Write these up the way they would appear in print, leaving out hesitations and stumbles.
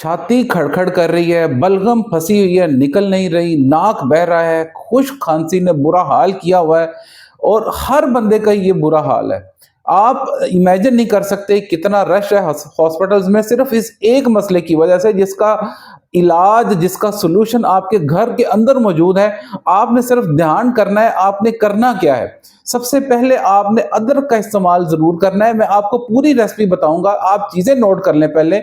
छाती खड़खड़ कर रही है, बलगम फंसी हुई है, निकल नहीं रही, नाक बह रहा है, खुश्क खांसी ने बुरा हाल किया हुआ है और हर बंदे का ये बुरा हाल है। आप इमेजिन नहीं कर सकते कितना रश है हॉस्पिटल्स में सिर्फ इस एक मसले की वजह से, जिसका इलाज, जिसका सॉल्यूशन आपके घर के अंदर मौजूद है। आपने सिर्फ ध्यान करना है। आपने करना क्या है? सबसे पहले आपने अदरक का इस्तेमाल जरूर करना है। मैं आपको पूरी रेसिपी बताऊंगा, आप चीजें नोट कर लें। पहले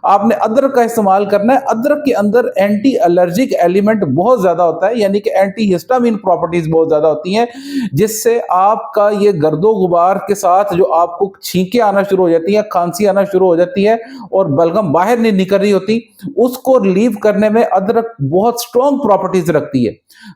आपने अदरक का इस्तेमाल करना है। अदरक के अंदर एंटी एलर्जिक एलिमेंट बहुत ज्यादा होता है, यानी कि एंटी हिस्टामिन प्रॉपर्टीज बहुत ज्यादा होती हैं, जिससे आपका ये गर्दो गुबार के साथ जो आपको छींकें आना शुरू हो जाती है, खांसी आना शुरू हो जाती है और बलगम बाहर नहीं निकल रही होती, उसको रिलीव करने में अदरक बहुत स्ट्रॉन्ग प्रॉपर्टीज रखती है।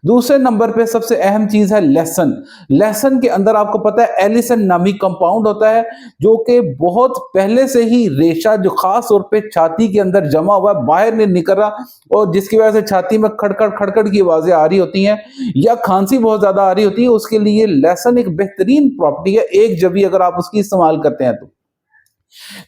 दूसरे नंबर पे सबसे अहम चीज है लहसुन। लहसुन के अंदर आपको पता है एलिसन नामी कंपाउंड होता है, जो कि बहुत पहले से ही रेशा जो खास तौर पे छाती के अंदर जमा हुआ है, बाहर नहीं निकल रहा, और जिसकी वजह से छाती में खड़खड़ खड़खड़ की आवाजें आ रही होती हैं या खांसी बहुत ज्यादा आ रही होती है, उसके लिए लहसुन एक बेहतरीन प्रॉपर्टी है, एक जब भी अगर आप उसकी इस्तेमाल करते हैं तो।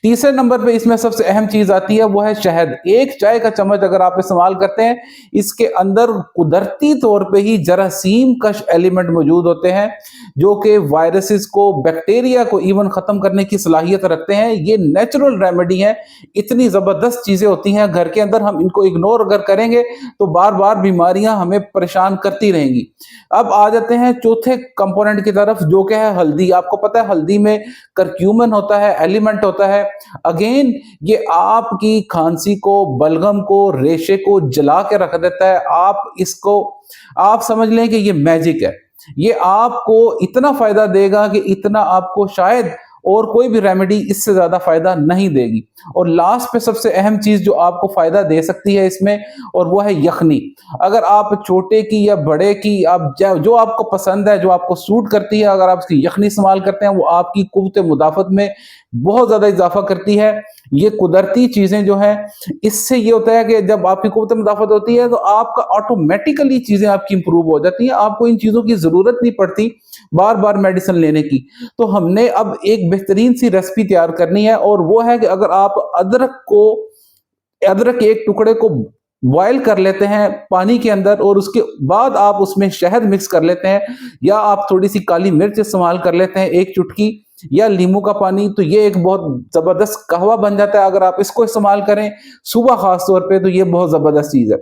तीसरे नंबर पे इसमें सबसे अहम चीज आती है, वो है शहद। एक चाय का चम्मच अगर आप इस्तेमाल करते हैं, इसके अंदर कुदरती तौर पे ही जरासीम कश एलिमेंट मौजूद होते हैं, जो कि वायरसेस को, बैक्टीरिया को इवन खत्म करने की सलाहियत रखते हैं। ये नेचुरल रेमेडी है। इतनी जबरदस्त चीजें होती हैं घर के अंदर, हम इनको इग्नोर अगर करेंगे तो बार बार बीमारियां हमें परेशान करती रहेंगी। अब आ जाते हैं चौथे कंपोनेंट की तरफ, जो कि है हल्दी। आपको पता है हल्दी में करक्यूमन होता है, एलिमेंट होता है। अगेन ये आपकी खांसी को, बलगम को, रेशे को जला के रख देता है। आप इसको आप समझ लें कि ये मैजिक है। ये आपको इतना फायदा देगा कि इतना आपको शायद और कोई भी रेमेडी इससे ज्यादा फायदा नहीं देगी। और लास्ट पे सबसे अहम चीज जो आपको फायदा दे सकती है इसमें, और वो है यखनी। अगर आप छोटे की या बड़े की, आप जो आपको पसंद है, जो आपको सूट करती है, अगर आप इसकी यखनी इस्तेमाल करते हैं, वो आपकी कुव्वत मुदाफत में बहुत ज्यादा इजाफा करती है। ये कुदरती चीजें जो हैं, इससे ये होता है कि जब आपकी कुव्वत मुदाफत होती है तो आपका ऑटोमेटिकली चीजें आपकी इंप्रूव हो जाती हैं। आपको इन चीजों की जरूरत नहीं पड़ती बार बार मेडिसिन लेने की। तो हमने अब एक बेहतरीन सी रेसिपी तैयार करनी है, और वो है कि अगर आप अदरक के एक टुकड़े को बॉयल कर लेते हैं पानी के अंदर, और उसके बाद आप उसमें शहद मिक्स कर लेते हैं, या आप थोड़ी सी काली मिर्च इस्तेमाल कर लेते हैं एक चुटकी, या नींबू का पानी, तो ये एक बहुत जबरदस्त कहवा बन जाता है। अगर आप इसको इस्तेमाल करें सुबह खास तौर पे, तो ये बहुत जबरदस्त चीज है।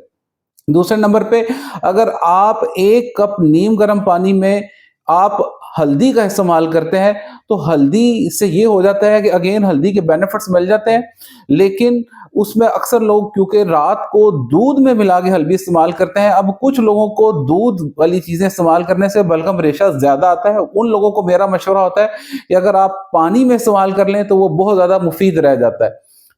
दूसरे नंबर पे अगर आप एक कप नीम गर्म पानी में आप हल्दी का इस्तेमाल करते हैं, तो हल्दी से ये हो जाता है कि अगेन हल्दी के बेनिफिट्स मिल जाते हैं, लेकिन उसमें अक्सर लोग क्योंकि रात को दूध में मिला के हल्दी इस्तेमाल करते हैं। अब कुछ लोगों को दूध वाली चीजें इस्तेमाल करने से बलगम रेशा ज्यादा आता है। उन लोगों को मेरा मशवरा होता है कि अगर आप पानी में इस्तेमाल कर लें तो वो बहुत ज्यादा मुफीद रह जाता है।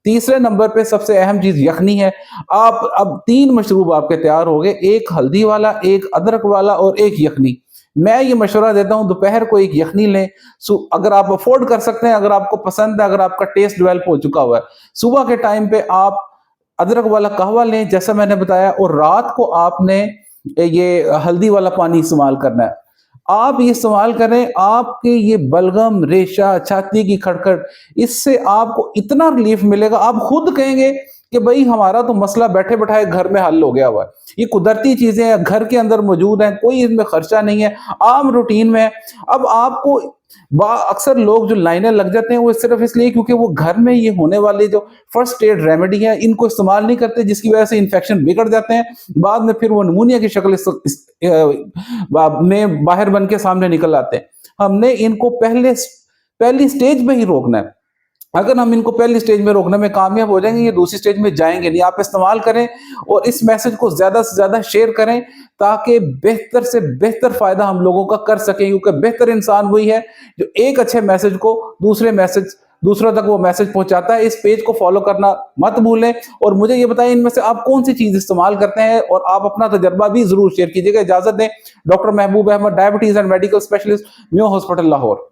तीसरे नंबर पे सबसे अहम चीज यखनी है। आप अब 3 मशरूब आपके तैयार हो गए, एक हल्दी वाला, एक अदरक वाला और एक यखनी। मैं ये मशवरा देता हूं दोपहर को एक यखनी लें, अगर आप अफोर्ड कर सकते हैं, अगर आपको पसंद है, अगर आपका टेस्ट डेवलप हो चुका हुआ है। सुबह के टाइम पे आप अदरक वाला कहवा लें जैसा मैंने बताया, और रात को आपने ये हल्दी वाला पानी इस्तेमाल करना है। आप ये इस्तेमाल करें, आपके ये बलगम, रेशा, छाती की खड़खड़, इससे आपको इतना रिलीफ मिलेगा, आप खुद कहेंगे कि भाई हमारा तो मसला बैठे बैठाए घर में हल हो गया हुआ है। ये कुदरती चीजें हैं, घर के अंदर मौजूद हैं, कोई इसमें खर्चा नहीं है, आम रूटीन में है। अब आपको अक्सर लोग जो लाइनें लग जाते हैं वो सिर्फ इसलिए क्योंकि वो घर में ये होने वाली जो फर्स्ट एड रेमेडी है इनको इस्तेमाल नहीं करते, जिसकी वजह से इन्फेक्शन बिगड़ जाते हैं। बाद में फिर वो निमोनिया की शक्ल में बाहर बन के सामने निकल आते हैं। हमने इनको पहली स्टेज में ही रोकना है। अगर हम इनको पहली स्टेज में रोकने में कामयाब हो जाएंगे, ये दूसरी स्टेज में जाएंगे नहीं। आप इस्तेमाल करें और इस मैसेज को ज्यादा से ज्यादा शेयर करें, ताकि बेहतर से बेहतर फायदा हम लोगों का कर सकें, क्योंकि बेहतर इंसान वही है जो एक अच्छे मैसेज को दूसरों तक वो मैसेज पहुंचाता है। इस पेज को फॉलो करना मत भूलें, और मुझे ये बताएं इनमें से आप कौन सी चीज इस्तेमाल करते हैं, और आप अपना तजर्बा भी जरूर शेयर कीजिएगा। इजाजत दें, doctor Mehboob Ahmed, diabetes and medical specialist, Mayo hospital, Lahore.